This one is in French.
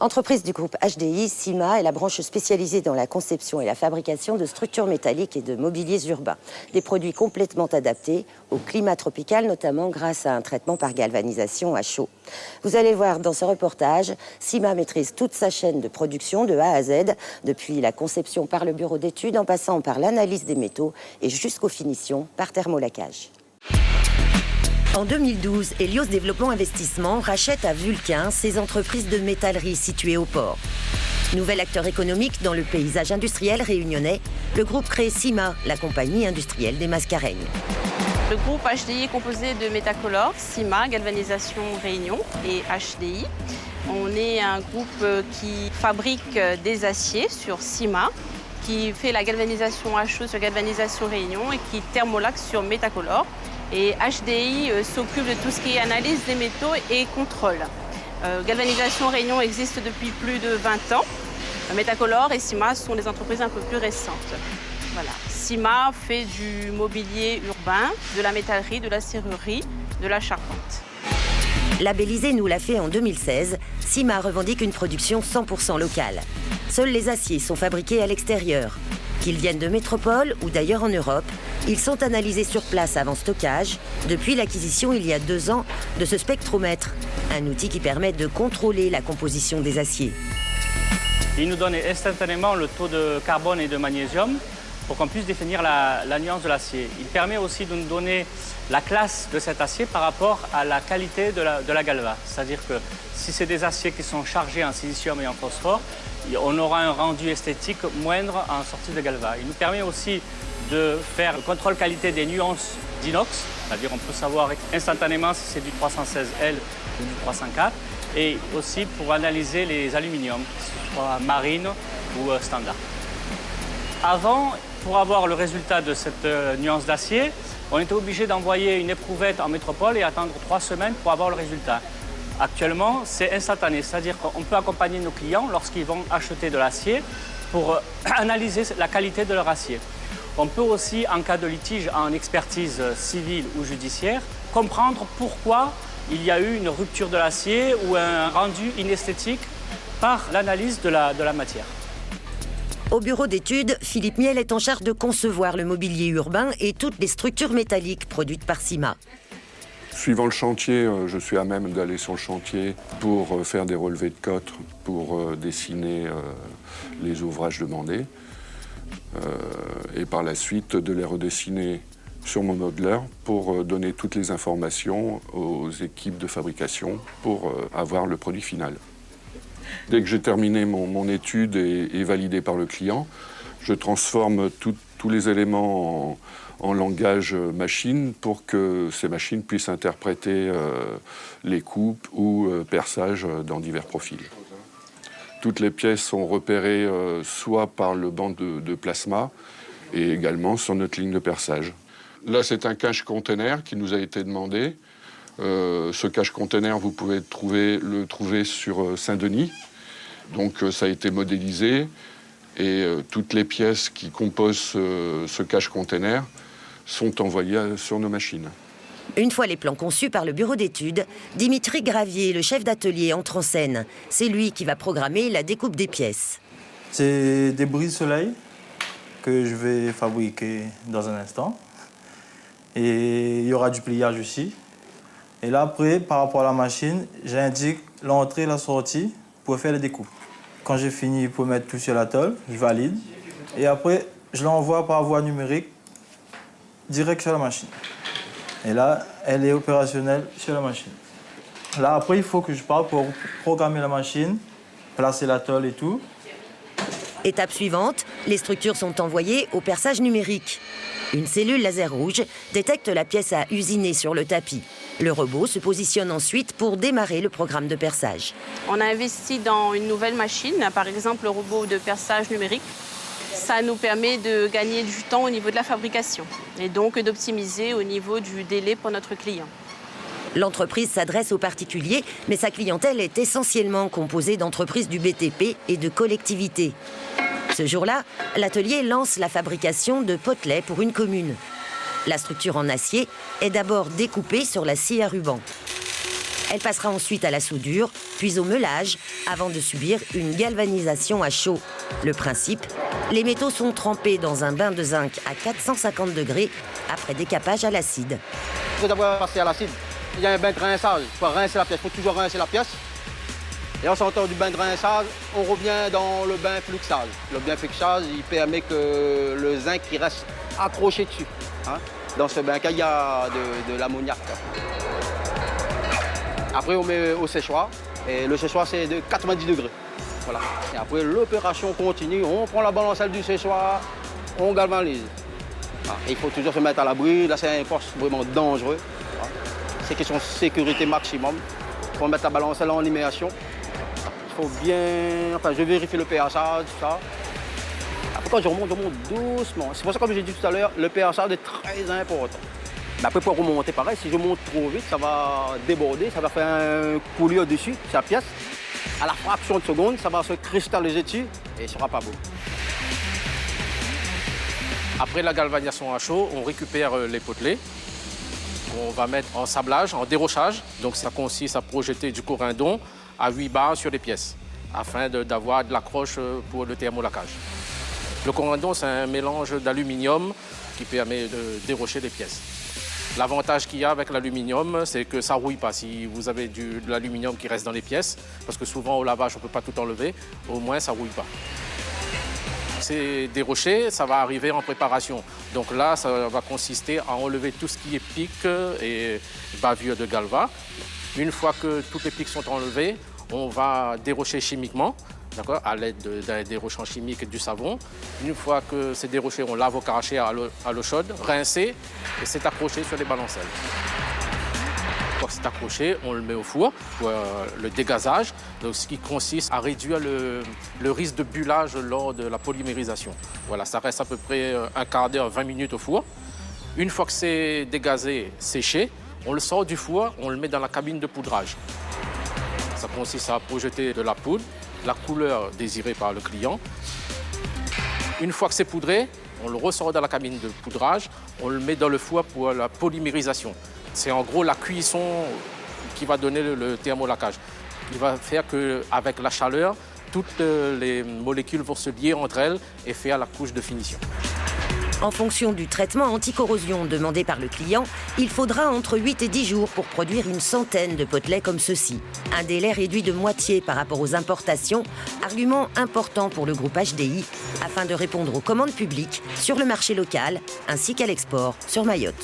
Entreprise du groupe HDI, Cima est la branche spécialisée dans la conception et la fabrication de structures métalliques et de mobiliers urbains. Des produits complètement adaptés au climat tropical, notamment grâce à un traitement par galvanisation à chaud. Vous allez voir dans ce reportage, Cima maîtrise toute sa chaîne de production de A à Z, depuis la conception par le bureau d'études, en passant par l'analyse des métaux et jusqu'aux finitions par thermolacage. En 2012, Helios Développement Investissement rachète à Vulcain ses entreprises de métallerie situées au port. Nouvel acteur économique dans le paysage industriel réunionnais, le groupe crée Cima, la compagnie industrielle des Mascareignes. Le groupe HDI est composé de Métacolor, Cima, Galvanisation Réunion et HDI. On est un groupe qui fabrique des aciers sur Cima, qui fait la galvanisation à chaud sur Galvanisation Réunion et qui thermolaque sur Métacolor. Et HDI s'occupe de tout ce qui est analyse des métaux et contrôle. Galvanisation Réunion existe depuis plus de 20 ans. Métacolor et Cima sont des entreprises un peu plus récentes. Voilà. Cima fait du mobilier urbain, de la métallerie, de la serrurerie, de la charpente. Labellisé Nous l'a fait en 2016, Cima revendique une production 100% locale. Seuls les aciers sont fabriqués à l'extérieur. Qu'ils viennent de métropole ou d'ailleurs en Europe, ils sont analysés sur place avant stockage, depuis l'acquisition il y a 2 ans de ce spectromètre, un outil qui permet de contrôler la composition des aciers. Il nous donne instantanément le taux de carbone et de magnésium pour qu'on puisse définir la nuance de l'acier. Il permet aussi de nous donner la classe de cet acier par rapport à la qualité de la galva. C'est-à-dire que si c'est des aciers qui sont chargés en silicium et en phosphore, on aura un rendu esthétique moindre en sortie de galva. Il nous permet aussi de faire le contrôle qualité des nuances d'inox, c'est-à-dire on peut savoir instantanément si c'est du 316L ou du 304, et aussi pour analyser les aluminiums, que ce soit marine ou standard. Avant, pour avoir le résultat de cette nuance d'acier, on était obligé d'envoyer une éprouvette en métropole et attendre 3 semaines pour avoir le résultat. Actuellement, c'est instantané, c'est-à-dire qu'on peut accompagner nos clients lorsqu'ils vont acheter de l'acier pour analyser la qualité de leur acier. On peut aussi, en cas de litige en expertise civile ou judiciaire, comprendre pourquoi il y a eu une rupture de l'acier ou un rendu inesthétique par l'analyse de la matière. Au bureau d'études, Philippe Miel est en charge de concevoir le mobilier urbain et toutes les structures métalliques produites par Cima. Suivant le chantier, je suis à même d'aller sur le chantier pour faire des relevés de cotes, pour dessiner les ouvrages demandés. Et par la suite, de les redessiner sur mon modeler pour donner toutes les informations aux équipes de fabrication pour avoir le produit final. Dès que j'ai terminé mon étude et validé par le client, je transforme tous les éléments en langage machine pour que ces machines puissent interpréter les coupes ou perçages dans divers profils. Toutes les pièces sont repérées soit par le banc de plasma et également sur notre ligne de perçage. Là, c'est un cache-container qui nous a été demandé. Ce cache-container, vous pouvez le trouver sur Saint-Denis. Donc, ça a été modélisé et toutes les pièces qui composent ce cache-container sont envoyées sur nos machines. Une fois les plans conçus par le bureau d'études, Dimitri Gravier, le chef d'atelier, entre en scène. C'est lui qui va programmer la découpe des pièces. C'est des brise-soleil que je vais fabriquer dans un instant. Et il y aura du pliage aussi. Et là, après, par rapport à la machine, j'indique l'entrée et la sortie pour faire les découpes. Quand j'ai fini pour mettre tout sur la tôle, je valide. Et après, je l'envoie par voie numérique direct sur la machine. Et là, elle est opérationnelle sur la machine. Là, après, il faut que je parte pour programmer la machine, placer la tôle et tout. Étape suivante, les structures sont envoyées au perçage numérique. Une cellule laser rouge détecte la pièce à usiner sur le tapis. Le robot se positionne ensuite pour démarrer le programme de perçage. On a investi dans une nouvelle machine, par exemple le robot de perçage numérique. Ça nous permet de gagner du temps au niveau de la fabrication et donc d'optimiser au niveau du délai pour notre client. L'entreprise s'adresse aux particuliers, mais sa clientèle est essentiellement composée d'entreprises du BTP et de collectivités. Ce jour-là, l'atelier lance la fabrication de potelets pour une commune. La structure en acier est d'abord découpée sur la scie à ruban. Elle passera ensuite à la soudure, puis au meulage, avant de subir une galvanisation à chaud. Le principe, les métaux sont trempés dans un bain de zinc à 450 degrés après décapage à l'acide. Après avoir passé à l'acide, il y a un bain de rinçage. Il faut rincer la pièce, il faut toujours rincer la pièce. Et en sortant du bain de rinçage, on revient dans le bain fluxage. Le bain fluxage, il permet que le zinc il reste accroché dessus. Hein. Dans ce bain, il y a de l'ammoniac. Après, on met au séchoir. Et le séchoir, c'est de 90 degrés. Voilà. Et après, l'opération continue. On prend la balancelle du séchoir, on galvanise. Ah, il faut toujours se mettre à l'abri. Là, c'est un poste vraiment dangereux. Ah. C'est question de sécurité maximum. Il faut mettre la balancelle en liméation. Il faut bien... Enfin, je vérifie le pH, tout ça. Après, quand je remonte doucement. C'est pour ça, comme j'ai dit tout à l'heure, le pH est très important. Mais après, pour remonter, pareil, si je monte trop vite, ça va déborder, ça va faire un coulis au-dessus, sur la pièce. À la fraction de seconde, ça va se cristalliser dessus et ce ne sera pas beau. Après la galvanisation à chaud, on récupère les potelets. On va mettre en sablage, en dérochage. Donc ça consiste à projeter du corindon à 8 bars sur les pièces, afin d'avoir de l'accroche pour le thermolacage. Le corindon, c'est un mélange d'aluminium qui permet de dérocher les pièces. L'avantage qu'il y a avec l'aluminium, c'est que ça ne rouille pas. Si vous avez de l'aluminium qui reste dans les pièces, parce que souvent au lavage, on ne peut pas tout enlever, au moins ça ne rouille pas. C'est déroché, ça va arriver en préparation. Donc là, ça va consister à enlever tout ce qui est pic et bavure de galva. Une fois que toutes les pics sont enlevées, on va dérocher chimiquement, à l'aide d'un dérochant chimique et du savon. Une fois que c'est déroché, on lave au karaché à l'eau chaude, rincé, et c'est accroché sur les balancelles. Une fois que c'est accroché, on le met au four pour le dégazage, donc ce qui consiste à réduire le risque de bullage lors de la polymérisation. Voilà, ça reste à peu près un quart d'heure, 20 minutes au four. Une fois que c'est dégazé, séché, on le sort du four, on le met dans la cabine de poudrage. Ça consiste à projeter de la poudre, la couleur désirée par le client. Une fois que c'est poudré, on le ressort dans la cabine de poudrage, on le met dans le four pour la polymérisation. C'est en gros la cuisson qui va donner le thermolacage. Il va faire qu'avec la chaleur, toutes les molécules vont se lier entre elles et faire la couche de finition. En fonction du traitement anti-corrosion demandé par le client, il faudra entre 8 et 10 jours pour produire une centaine de potelets comme ceux-ci. Un délai réduit de moitié par rapport aux importations, argument important pour le groupe HDI, afin de répondre aux commandes publiques sur le marché local ainsi qu'à l'export sur Mayotte.